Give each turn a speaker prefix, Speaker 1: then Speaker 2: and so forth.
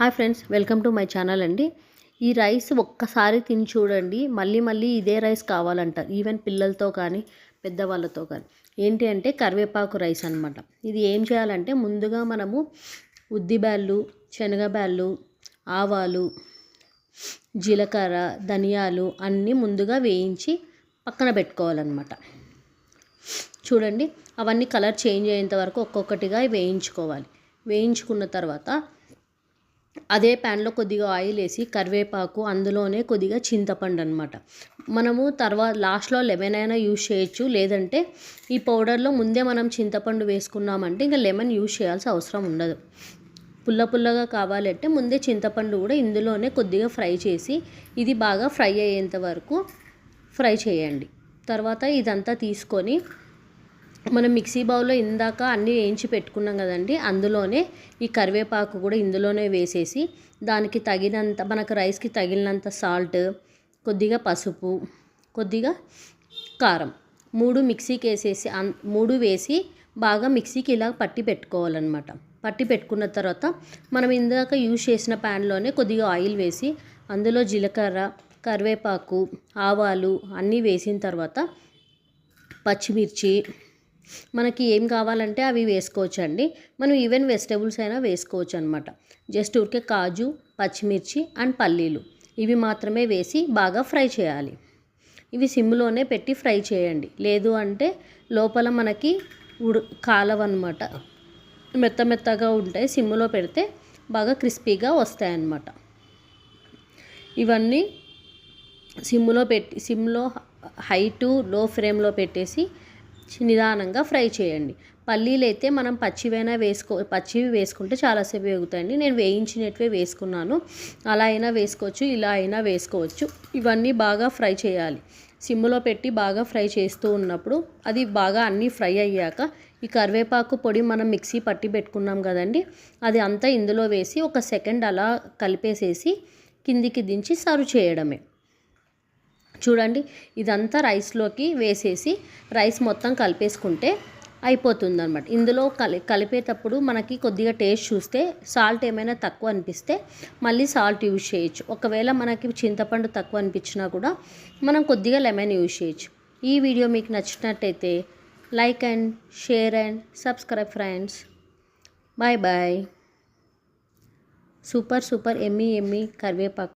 Speaker 1: Hi friends, welcome to my channel అండి. ఈ rice ఒక్కసారి తిని చూడండి, మళ్ళీ మళ్ళీ ఇదే రైస్ కావాలంటారు. ఈవెన్ పిల్లలతో కానీ పెద్దవాళ్ళతో కానీ. ఏంటి అంటే కరివేపాకు రైస్ అనమాట. ఇది ఏం చేయాలంటే ముందుగా మనము ఉద్దిబ్యాళ్ళు, శనగబ్యాళ్ళు, ఆవాలు, జీలకర్ర, ధనియాలు అన్నీ ముందుగా వేయించి పక్కన పెట్టుకోవాలన్నమాట. చూడండి, అవన్నీ కలర్ చేంజ్ అయ్యేంత వరకు ఒక్కొక్కటిగా వేయించుకోవాలి. వేయించుకున్న తర్వాత అదే ప్యాన్లో కొద్దిగా ఆయిల్ వేసి కరివేపాకు, అందులోనే కొద్దిగా చింతపండు అనమాట. మనము తర్వాత లాస్ట్లో లెమన్ అయినా యూజ్ చేయొచ్చు, లేదంటే ఈ పౌడర్లో ముందే మనం చింతపండు వేసుకున్నామంటే ఇంకా లెమన్ యూజ్ చేయాల్సిన అవసరం ఉండదు. పుల్లగా కావాలంటే ముందే చింతపండు కూడా ఇందులోనే కొద్దిగా ఫ్రై చేసి ఇది బాగా ఫ్రై అయ్యేంత వరకు ఫ్రై చేయండి. తర్వాత ఇదంతా తీసుకొని మనం మిక్సీ బౌల్లో ఇందాక అన్నీ వేయించి పెట్టుకున్నాం కదండి, అందులోనే ఈ కరివేపాకు కూడా ఇందులోనే వేసేసి దానికి తగినంత, మనకు రైస్కి తగినంత సాల్ట్, కొద్దిగా పసుపు, కొద్దిగా కారం, మిక్సీకి వేసేసి మూడు వేసి బాగా మిక్సీకి ఇలా పట్టి పెట్టుకోవాలన్నమాట. పట్టి పెట్టుకున్న తర్వాత మనం ఇందాక యూజ్ చేసిన ప్యాన్లోనే కొద్దిగా ఆయిల్ వేసి అందులో జీలకర్ర, కరివేపాకు, ఆవాలు అన్నీ వేసిన తర్వాత పచ్చిమిర్చి, మనకి ఏం కావాలంటే అవి వేసుకోవచ్చు అండి. మనం ఈవెన్ వెజిటేబుల్స్ అయినా వేసుకోవచ్చు అనమాట. జస్ట్ ఊరికే కాజు, పచ్చిమిర్చి అండ్ పల్లీలు ఇవి మాత్రమే వేసి బాగా ఫ్రై చేయాలి. ఇవి సిమ్లోనే పెట్టి ఫ్రై చేయండి, లేదు అంటే లోపల మనకి కాలవన్నమాట, మెత్తగా ఉంటాయి. సిమ్లో పెడితే బాగా క్రిస్పీగా వస్తాయన్నమాట. ఇవన్నీ సిమ్లో హై టు లో ఫ్లేమ్లో పెట్టేసి నిదానంగా ఫ్రై చేయండి. పల్లీలు అయితే మనం పచ్చివి వేసుకుంటే చాలాసేపు వేగుతాయండి. నేను వేయించినట్వే వేసుకున్నాను. అలా అయినా వేసుకోవచ్చు, ఇలా అయినా వేసుకోవచ్చు. ఇవన్నీ బాగా ఫ్రై చేయాలి. సిమ్లో పెట్టి బాగా ఫ్రై చేస్తూ ఉన్నప్పుడు అది బాగా అన్నీ ఫ్రై అయ్యాక ఈ కరివేపాకు పొడి మనం మిక్సీ పట్టి పెట్టుకున్నాం కదండి, అది అంతా ఇందులో వేసి ఒక సెకండ్ అలా కలిపేసేసి కిందికి దించి సర్వ్ చేయడమే. చూడండి, ఇదంతా రైస్లోకి వేసేసి రైస్ మొత్తం కలిపేసుకుంటే అయిపోతుంది అనమాట. ఇందులో కలిపేటప్పుడు మనకి కొద్దిగా టేస్ట్ చూస్తే సాల్ట్ ఏమైనా తక్కువ అనిపిస్తే మళ్ళీ సాల్ట్ యూజ్ చేయొచ్చు. ఒకవేళ మనకి చింతపండు తక్కువ అనిపించినా కూడా మనం కొద్దిగా లెమన్ యూజ్ చేయొచ్చు. ఈ వీడియో మీకు నచ్చినట్టయితే like and share and subscribe friends. Bye. Super ఎమ్మీ కరివేపాకు.